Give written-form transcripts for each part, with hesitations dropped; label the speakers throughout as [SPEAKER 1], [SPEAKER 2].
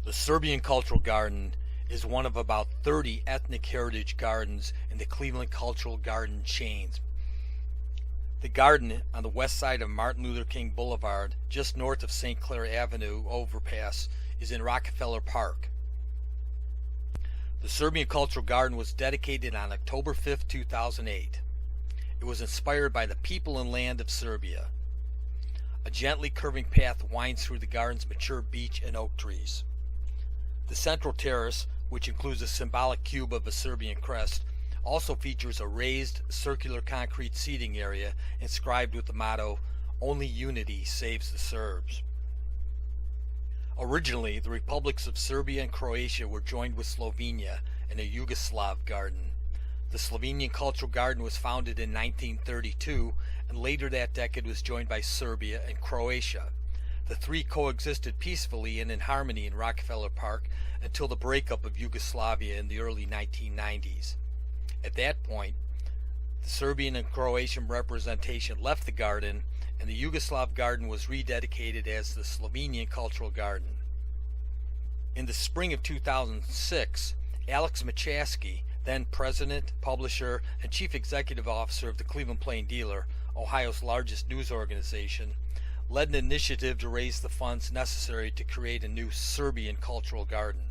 [SPEAKER 1] The Serbian Cultural Garden is one of about 30 ethnic heritage gardens in the Cleveland Cultural Garden chains. The garden on the west side of Martin Luther King Boulevard, just north of St. Clair Avenue overpass, is in Rockefeller Park. The Serbian Cultural Garden was dedicated on October 5, 2008. It was inspired by the people and land of Serbia. A gently curving path winds through the garden's mature beech and oak trees. The central terrace, which includes a symbolic cube of a Serbian crest, also features a raised circular concrete seating area inscribed with the motto, "Only unity saves the Serbs." Originally, the republics of Serbia and Croatia were joined with Slovenia in a Yugoslav garden. The Slovenian Cultural Garden was founded in 1932, and later that decade was joined by Serbia and Croatia. The three coexisted peacefully and in harmony in Rockefeller Park until the breakup of Yugoslavia in the early 1990s. At that point, the Serbian and Croatian representation left the garden, and the Yugoslav garden was rededicated as the Slovenian Cultural Garden. In the spring of 2006, Alex Machaski, then president, publisher, and chief executive officer of the Cleveland Plain Dealer, Ohio's largest news organization, led an initiative to raise the funds necessary to create a new Serbian Cultural Garden.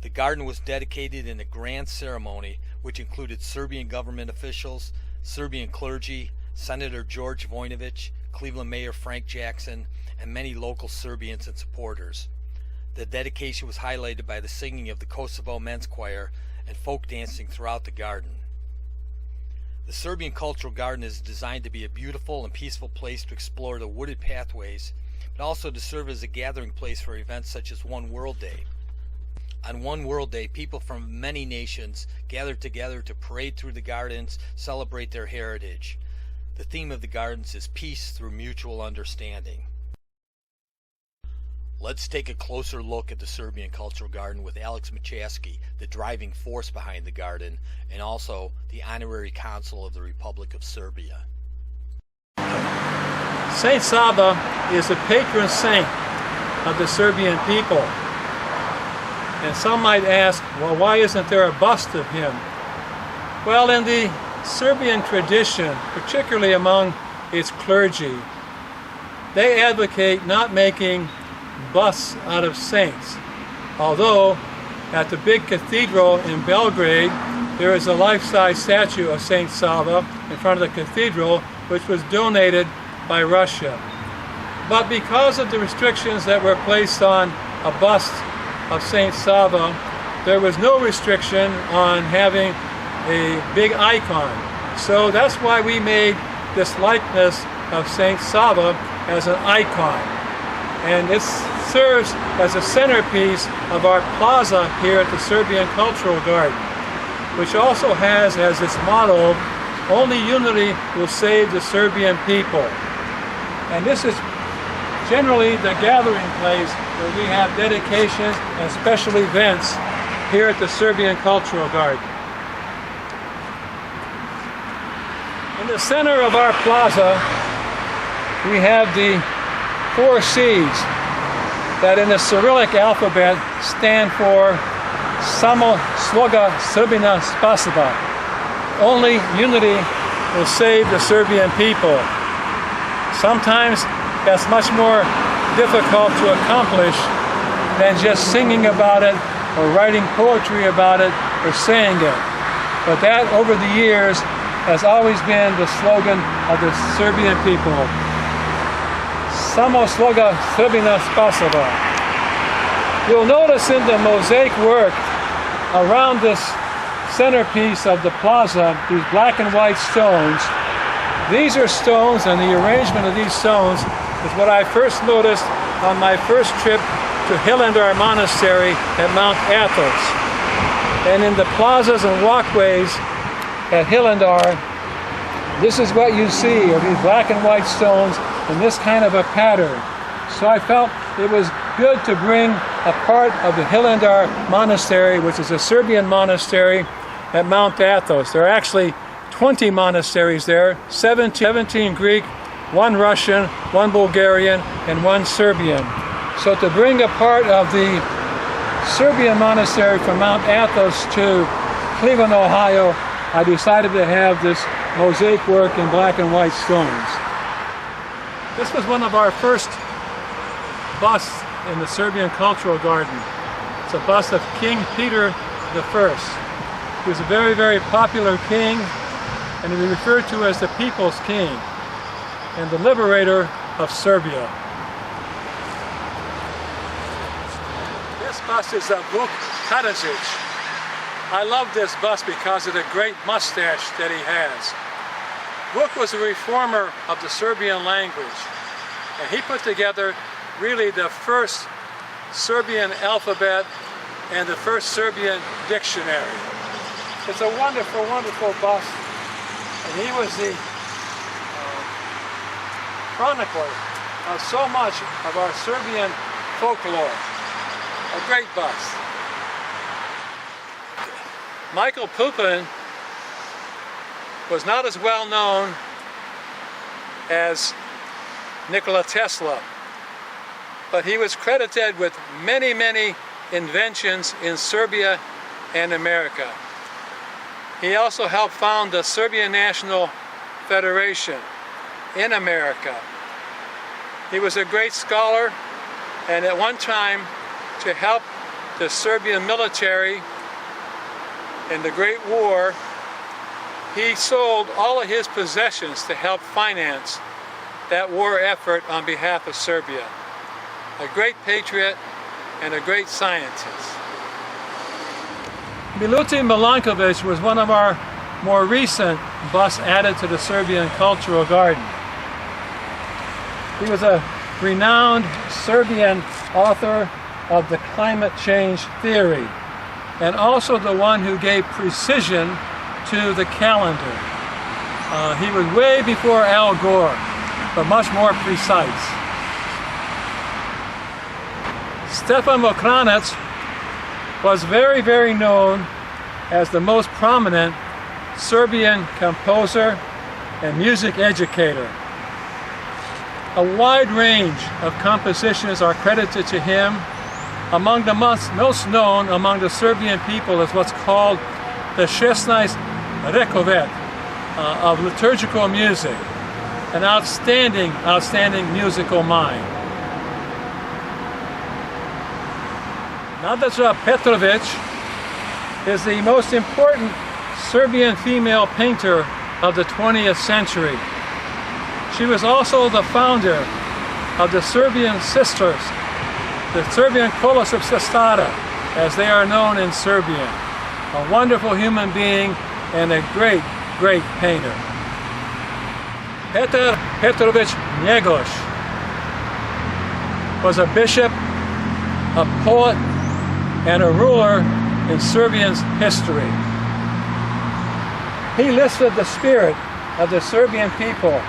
[SPEAKER 1] The garden was dedicated in a grand ceremony which included Serbian government officials, Serbian clergy, Senator George Vojinovic, Cleveland Mayor Frank Jackson, and many local Serbians and supporters. The dedication was highlighted by the singing of the Kosovo Men's Choir and folk dancing throughout the garden. The Serbian Cultural Garden is designed to be a beautiful and peaceful place to explore the wooded pathways, but also to serve as a gathering place for events such as One World Day. On One World Day, people from many nations gather together to parade through the gardens, celebrate their heritage. The theme of the gardens is peace through mutual understanding. Let's take a closer look at the Serbian Cultural Garden with Alex Machaski, the driving force behind the garden, and also the honorary consul of the Republic of Serbia.
[SPEAKER 2] Saint Sava is the patron saint of the Serbian people. And some might ask, well, why isn't there a bust of him? Well, in the Serbian tradition, particularly among its clergy, they advocate not making busts out of saints. Although at the big cathedral in Belgrade, there is a life-size statue of Saint Sava in front of the cathedral, which was donated by Russia. But because of the restrictions that were placed on a bust of Saint Sava, there was no restriction on having a big icon. So that's why we made this likeness of Saint Sava as an icon. And it serves as a centerpiece of our plaza here at the Serbian Cultural Garden, which also has as its motto, "Only unity will save the Serbian people." And this is generally the gathering place where we have dedications and special events here at the Serbian Cultural Garden. In the center of our plaza, we have the 4 C's that in the Cyrillic alphabet stand for Samo Sloga Srbina Spasiva. Only unity will save the Serbian people. Sometimes that's much more difficult to accomplish than just singing about it or writing poetry about it or saying it. But that over the years has always been the slogan of the Serbian people. Samo Sloga Srbina Spasiva. You'll notice in the mosaic work around this centerpiece of the plaza, these black and white stones. These are stones, and the arrangement of these stones is what I first noticed on my first trip to Hillandar Monastery at Mount Athos. And in the plazas and walkways at Hillandar, this is what you see, of these black and white stones in this kind of a pattern. So I felt it was good to bring a part of the Hillandar Monastery, which is a Serbian monastery, at Mount Athos. There are actually 20 monasteries there, 17 Greek, 1 Russian, 1 Bulgarian, and 1 Serbian. So to bring a part of the Serbian monastery from Mount Athos to Cleveland, Ohio, I decided to have this mosaic work in black and white stones. This was one of our first busts in the Serbian Cultural Garden. It's a bust of King Peter I. He was a very, very popular king, and he was referred to as the people's king and the liberator of Serbia. This bust is of Vuk Karadžić. I love this bust because of the great mustache that he has. Vuk was a reformer of the Serbian language, and he put together really the first Serbian alphabet and the first Serbian dictionary. It's a wonderful, wonderful bust, and he was the chronicler of so much of our Serbian folklore. A great bust. Michael Pupan was not as well known as Nikola Tesla, but he was credited with many, many inventions in Serbia and America. He also helped found the Serbian National Federation in America. He was a great scholar, and at one time, to help the Serbian military in the Great War, he sold all of his possessions to help finance that war effort on behalf of Serbia. A great patriot and a great scientist. Biluti Milankovic was one of our more recent busts added to the Serbian Cultural Garden. He was a renowned Serbian author of the climate change theory, and also the one who gave precision to the calendar. He was way before Al Gore, but much more precise. Stefan Mokranec was very, very known as the most prominent Serbian composer and music educator. A wide range of compositions are credited to him. Among the most known among the Serbian people is what's called the 16 Rekovet of liturgical music, an outstanding, outstanding musical mind. Nikola Petrovich is the most important Serbian female painter of the 20th century. She was also the founder of the Serbian Sisters, the Serbian Kolosov Sestara, as they are known in Serbian. A wonderful human being and a great, great painter. Petar Petrovich Njegoš was a bishop, a poet, and a ruler in Serbian's history. He lifted the spirit of the Serbian people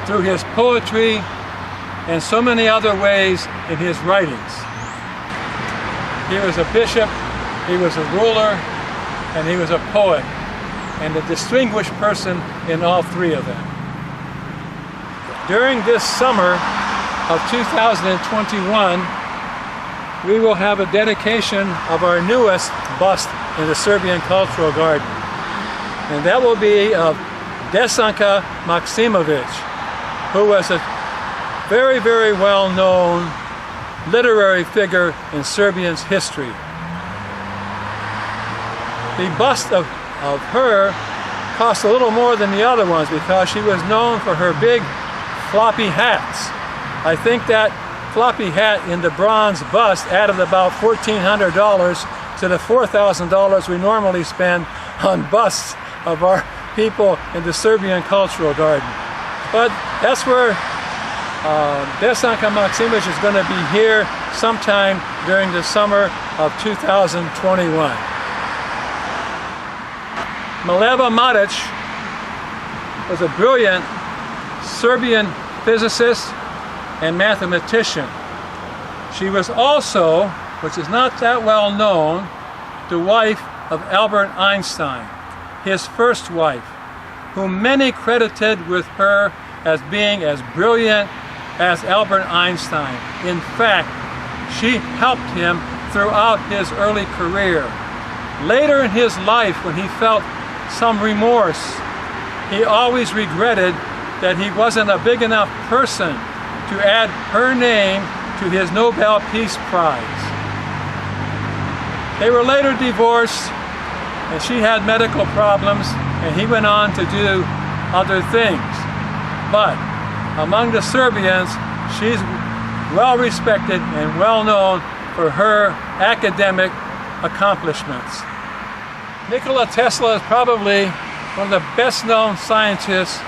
[SPEAKER 2] through his poetry and so many other ways in his writings. He was a bishop, he was a ruler, and he was a poet, and a distinguished person in all three of them. During this summer of 2021, we will have a dedication of our newest bust in the Serbian Cultural Garden. And that will be of Desanka Maksimovic, who was a very, very well-known literary figure in Serbian's history. The bust of her cost a little more than the other ones because she was known for her big floppy hats. I think that floppy hat in the bronze bust added about $1,400 to the $4,000 we normally spend on busts of our people in the Serbian Cultural Garden. But that's where Desanka Maksimovic is going to be here sometime during the summer of 2021. Mileva Maric was a brilliant Serbian physicist and mathematician. She was also, which is not that well known, the wife of Albert Einstein, his first wife, whom many credited with her as being as brilliant as Albert Einstein. In fact, She helped him throughout his early career. Later in his life, when he felt some remorse, he always regretted that he wasn't a big enough person to add her name to his Nobel Peace Prize. They were later divorced, and she had medical problems, and he went on to do other things. But among the Serbians, she's well respected and well known for her academic accomplishments. Nikola Tesla is probably one of the best known scientists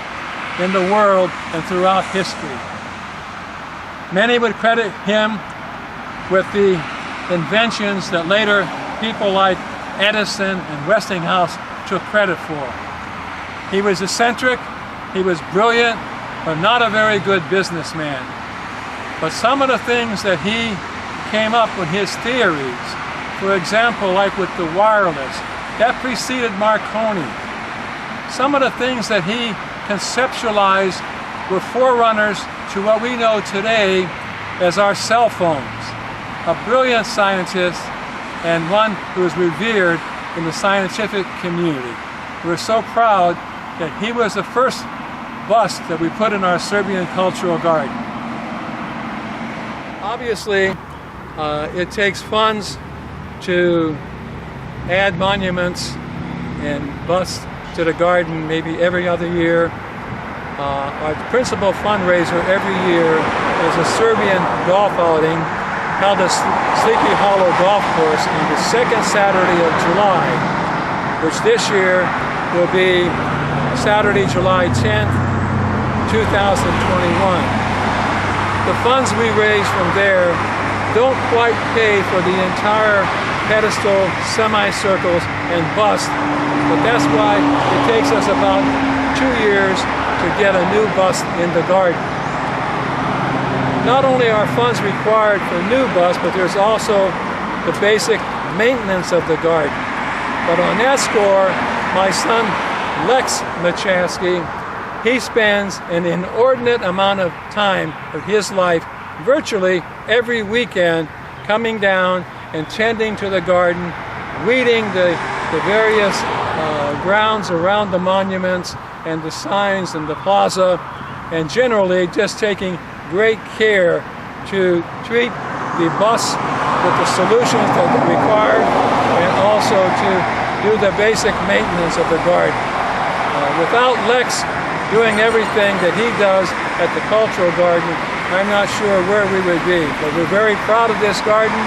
[SPEAKER 2] in the world and throughout history. Many would credit him with the inventions that later people like Edison and Westinghouse took credit for. He was eccentric, he was brilliant, but not a very good businessman. But some of the things that he came up with his theories, for example, like with the wireless, that preceded Marconi. Some of the things that he conceptualized were forerunners to what we know today as our cell phones. A brilliant scientist and one who is revered in the scientific community. We're so proud that he was the first bust that we put in our Serbian cultural garden. Obviously, it takes funds to add monuments and busts to the garden maybe every other year. Our principal fundraiser every year is a Serbian golf outing held at Sleepy Hollow Golf Course on the second Saturday of July, which this year will be Saturday, July 10th, 2021. The funds we raise from there don't quite pay for the entire pedestal, semicircles, and bust, but that's why it takes us about 2 years to get a new bust in the garden. Not only are funds required for new busts, but there's also the basic maintenance of the garden. But on that score, my son Lex Machansky, he spends an inordinate amount of time of his life virtually every weekend coming down and tending to the garden, weeding the various grounds around the monuments and the signs and the plaza, and generally just taking great care to treat the busts with the solutions that are required, and also to do the basic maintenance of the garden. Without Lex doing everything that he does at the cultural garden, I'm not sure where we would be. But we're very proud of this garden,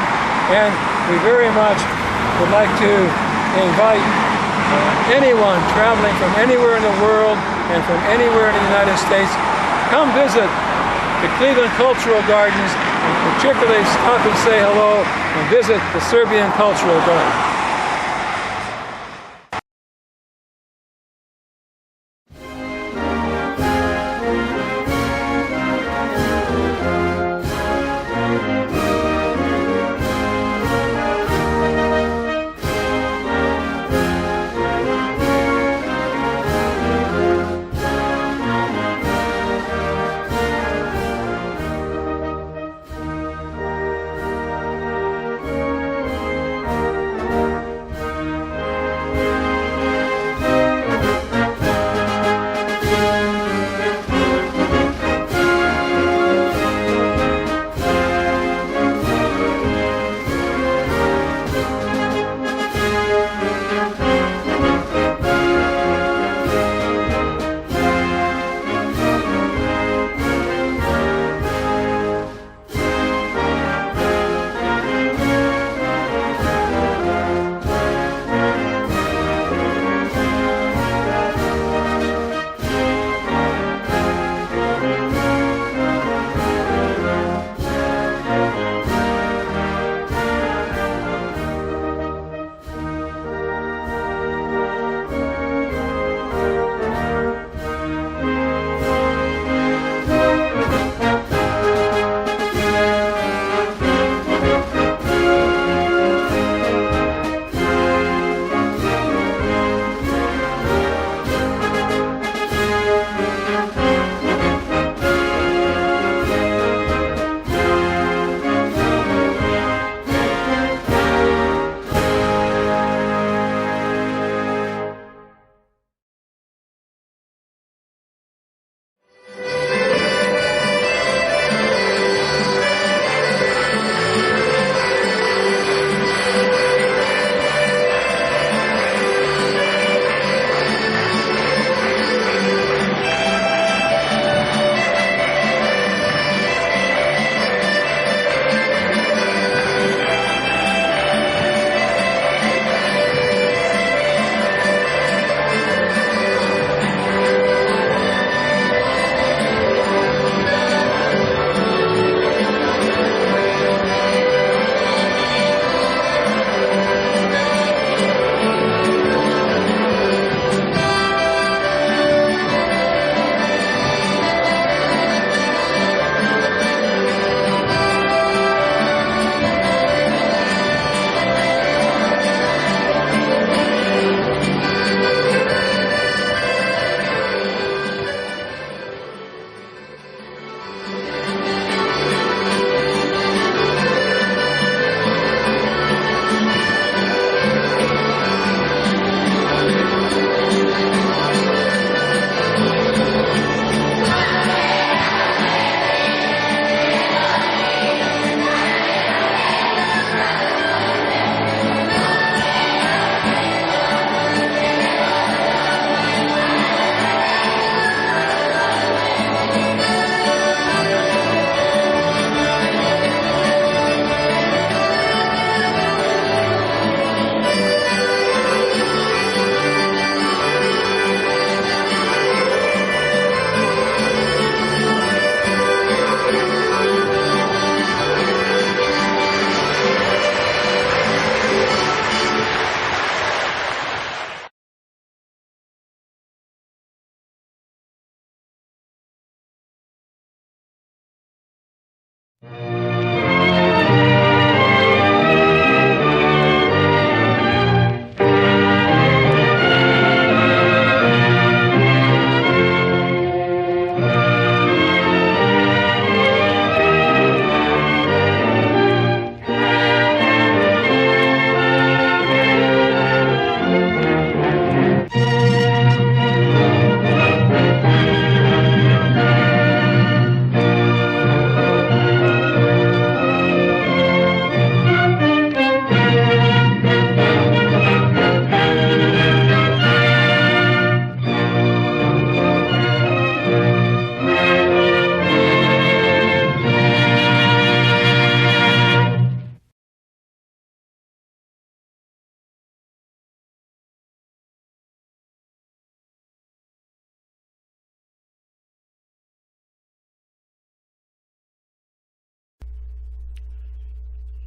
[SPEAKER 2] and we very much would like to invite anyone traveling from anywhere in the world and from anywhere in the United States, come visit the Cleveland Cultural Gardens, and particularly stop and say hello and visit the Serbian Cultural Garden.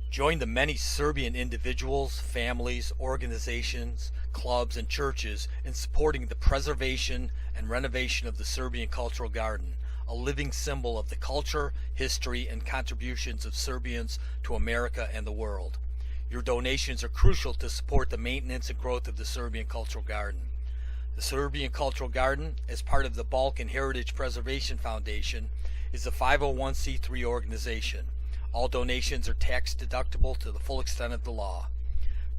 [SPEAKER 1] Join the many Serbian individuals, families, organizations, clubs, and churches in supporting the preservation and renovation of the Serbian Cultural Garden, a living symbol of the culture, history, and contributions of Serbians to America and the world. Your donations are crucial to support the maintenance and growth of the Serbian Cultural Garden. The Serbian Cultural Garden, as part of the Balkan Heritage Preservation Foundation, is a 501c3 organization. All donations are tax deductible to the full extent of the law.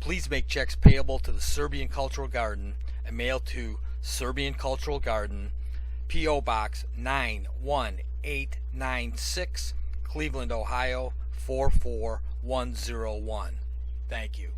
[SPEAKER 1] Please make checks payable to the Serbian Cultural Garden and mail to Serbian Cultural Garden, P.O. Box 91896, Cleveland, Ohio 44101. Thank you.